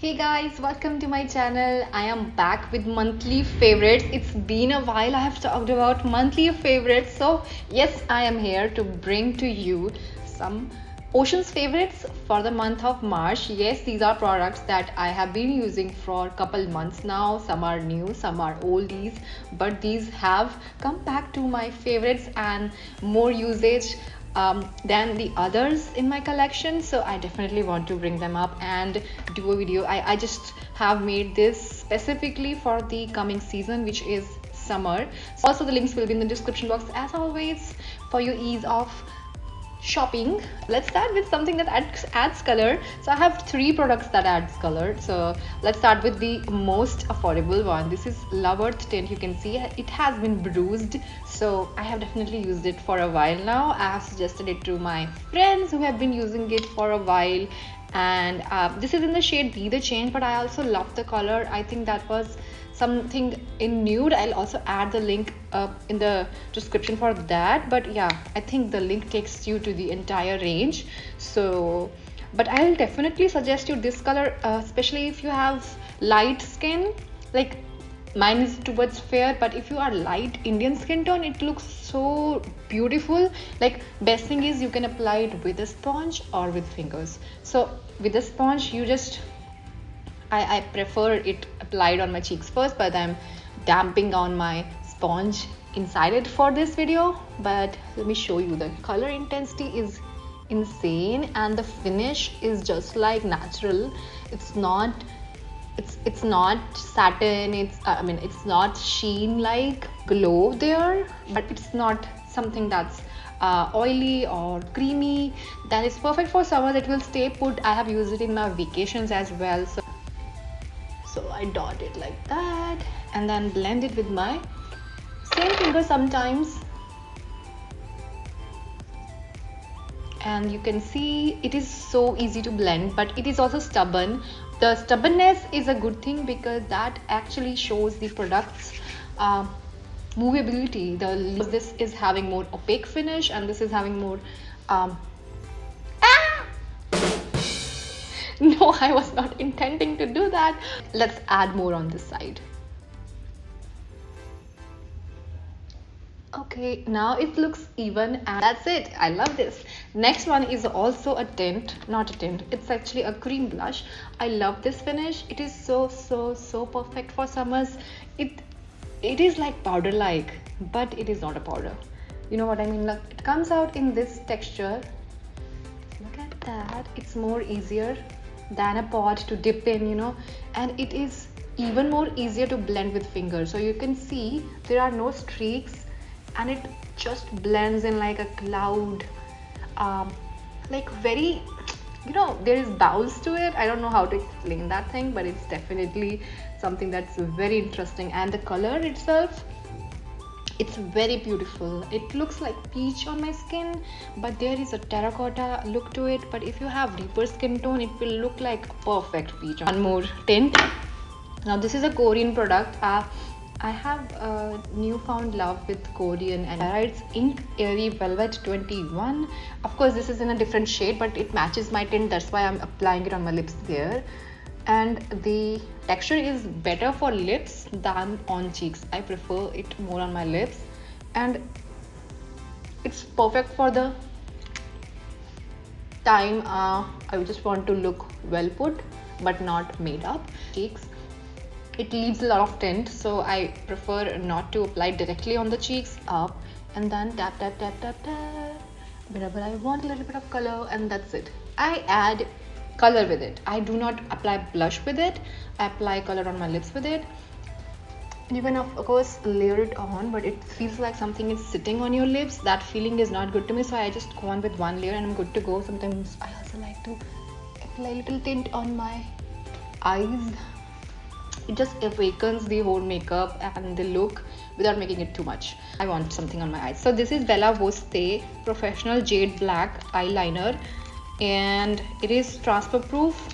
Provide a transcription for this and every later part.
Hey guys, welcome to my channel. I am back with monthly favorites. It's been a while I have talked about monthly favorites. So, yes, I am here to bring to you some Ocean's favorites for the month of March. Yes, these are products that I have been using for a couple months now. Some are new, some are oldies, but these have come back to my favorites and more usage than the others in my collection, so I definitely want to bring them up and do a video. I just have made this specifically for the coming season, which is summer. Also, the links will be in the description box as always for your ease of shopping. Let's start with something that adds color. So I have three products that adds color. So let's start with the most affordable one. This is Love Earth tint. You can see it has been bruised, so I have definitely used it for a while now. I have suggested it to my friends who have been using it for a while, and this is in the shade Be the Change, but I also love the color. I think that was something in nude. I'll also add the link in the description for that, but yeah, I think the link takes you to the entire range. So but I'll definitely suggest you this color, especially if you have light skin. Like mine is towards fair, but if you are light Indian skin tone, it looks so beautiful. Like best thing is you can apply it with a sponge or with fingers. So with a sponge, you just I prefer it applied on my cheeks first, but I'm damping on my sponge inside it for this video. But let me show you, the color intensity is insane and the finish is just like natural. It's not satin, it's not sheen like glow there, but it's not something that's oily or creamy. That is perfect for summer. It will stay put. I have used it in my vacations as well. So I dot it like that and then blend it with my same finger sometimes, and you can see it is so easy to blend, but it is also stubborn. The stubbornness is a good thing because that actually shows the product's movability. This is having more opaque finish and this is having more no, I was not intending to do that. Let's add more on this side. Okay, now it looks even and that's it. I love this. Next one is also a tint, not a tint, it's actually a cream blush. I love this finish. It is so perfect for summers. It is like powder like, but it is not a powder. You know what I mean? Look, it comes out in this texture. Look at that. It's more easier than a pot to dip in, you know, and it is even more easier to blend with fingers. So you can see there are no streaks and it just blends in like a cloud, like very, you know, there is bounce to it. I don't know how to explain that thing, but it's definitely something that's very interesting. And the color itself, it's very beautiful. It looks like peach on my skin, but there is a terracotta look to it. But if you have deeper skin tone, it will look like a perfect peach. One more tint. Now this is a Korean product. I have a newfound love with Korean, and it's Ink Airy Velvet 21. Of course this is in a different shade, but it matches my tint, that's why I'm applying it on my lips there. And the texture is better for lips than on cheeks. I prefer it more on my lips, and it's perfect for the time I just want to look well put but not made up. Cheeks, it leaves a lot of tint, so I prefer not to apply directly on the cheeks, up and then tap wherever I want a little bit of color, and that's it. I add color with it. I do not apply blush with it. I apply color on my lips with it. And you can of course layer it on, but it feels like something is sitting on your lips. That feeling is not good to me, so I just go on with one layer and I'm good to go. Sometimes I also like to apply a little tint on my eyes. It just awakens the whole makeup and the look without making it too much. I want something on my eyes. So this is Bella Voste Professional Jade Black Eyeliner, and it is transfer proof.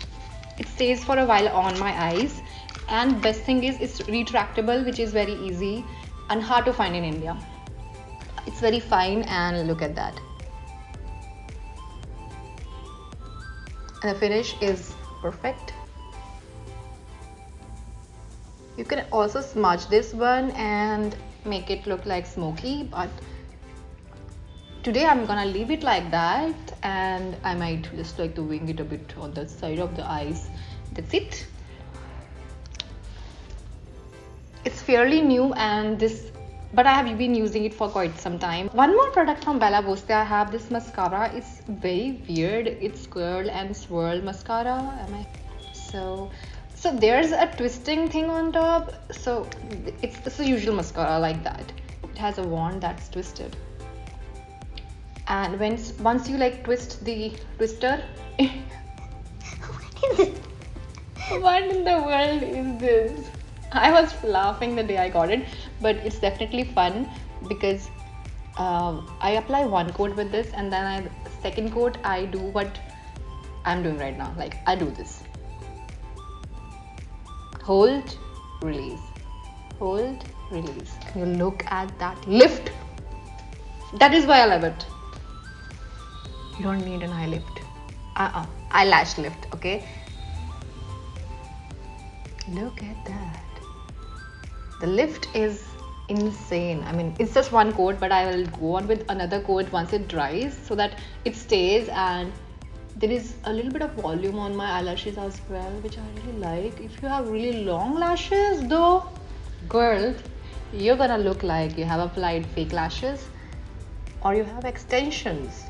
It stays for a while on my eyes, and best thing is it's retractable, which is very easy and hard to find in India. It's very fine, and look at that. And the finish is perfect. You can also smudge this one and make it look like smoky, but today I'm gonna leave it like that, and I might just like to wing it a bit on the side of the eyes. That's it. It's fairly new, and but I have been using it for quite some time. One more product from Bella Vista. I have this mascara. It's very weird. It's curl and swirl mascara. So there's a twisting thing on top. So it's a usual mascara like that. It has a wand that's twisted. And once you like twist the twister, what in the world is this? I was laughing the day I got it, but it's definitely fun because I apply one coat with this, and then second coat I do what I'm doing right now. Like I do this. Hold, release. Hold, release. You look at that lift. That is why I love it. You don't need an eye lift. Eyelash lift, okay? Look at that. The lift is insane. I mean, it's just one coat, but I will go on with another coat once it dries so that it stays, and there is a little bit of volume on my eyelashes as well, which I really like. If you have really long lashes though, girl, you're gonna look like you have applied fake lashes or you have extensions.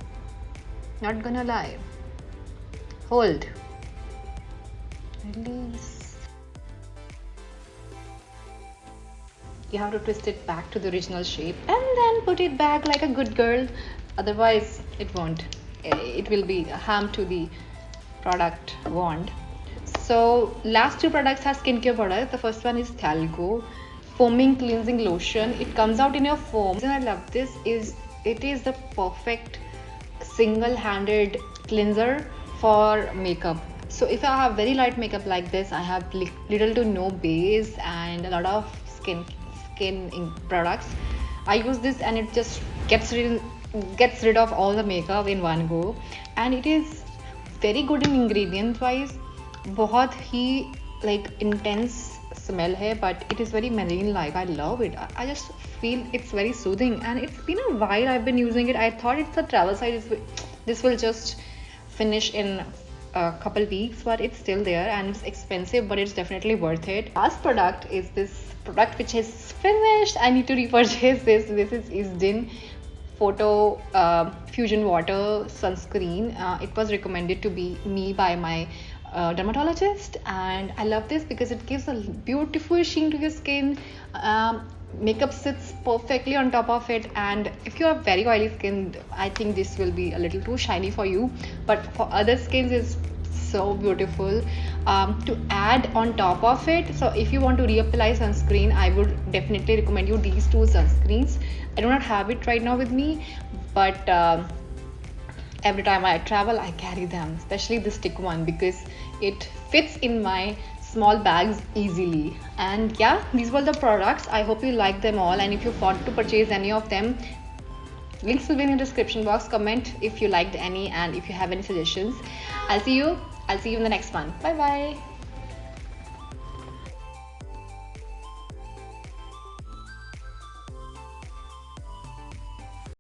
Not gonna lie. Hold. Release. You have to twist it back to the original shape and then put it back like a good girl. Otherwise, it won't. It will be harm to the product wand. So last two products are skincare products. The first one is Thakur foaming cleansing lotion. It comes out in your foam. The reason I love this is it is the perfect single-handed cleanser for makeup. So if I have very light makeup like this, I have little to no base and a lot of skin products, I use this and it just gets rid of all the makeup in one go, and it is very good in ingredient wise. बहुत ही like intense smell hai, but it is very marine like. I love it. I just feel it's very soothing, and it's been a while I've been using it. I thought it's a travel size. This will just finish in a couple weeks, but it's still there and it's expensive, but it's definitely worth it. Last product is this product which is finished. I need to repurchase this. This is Isdin Photo Fusion Water Sunscreen. It was recommended to me by my dermatologist, and I love this because it gives a beautiful sheen to your skin. Makeup sits perfectly on top of it, and if you have very oily skin, I think this will be a little too shiny for you, but for other skins it's so beautiful. To add on top of it, so if you want to reapply sunscreen, I would definitely recommend you these two sunscreens. I do not have it right now with me, but every time I travel I carry them, especially the stick one, because it fits in my small bags easily. And yeah, these were the products. I hope you like them all, and if you want to purchase any of them, links will be in the description box. Comment if you liked any and if you have any suggestions. I'll see you in the next one. Bye bye.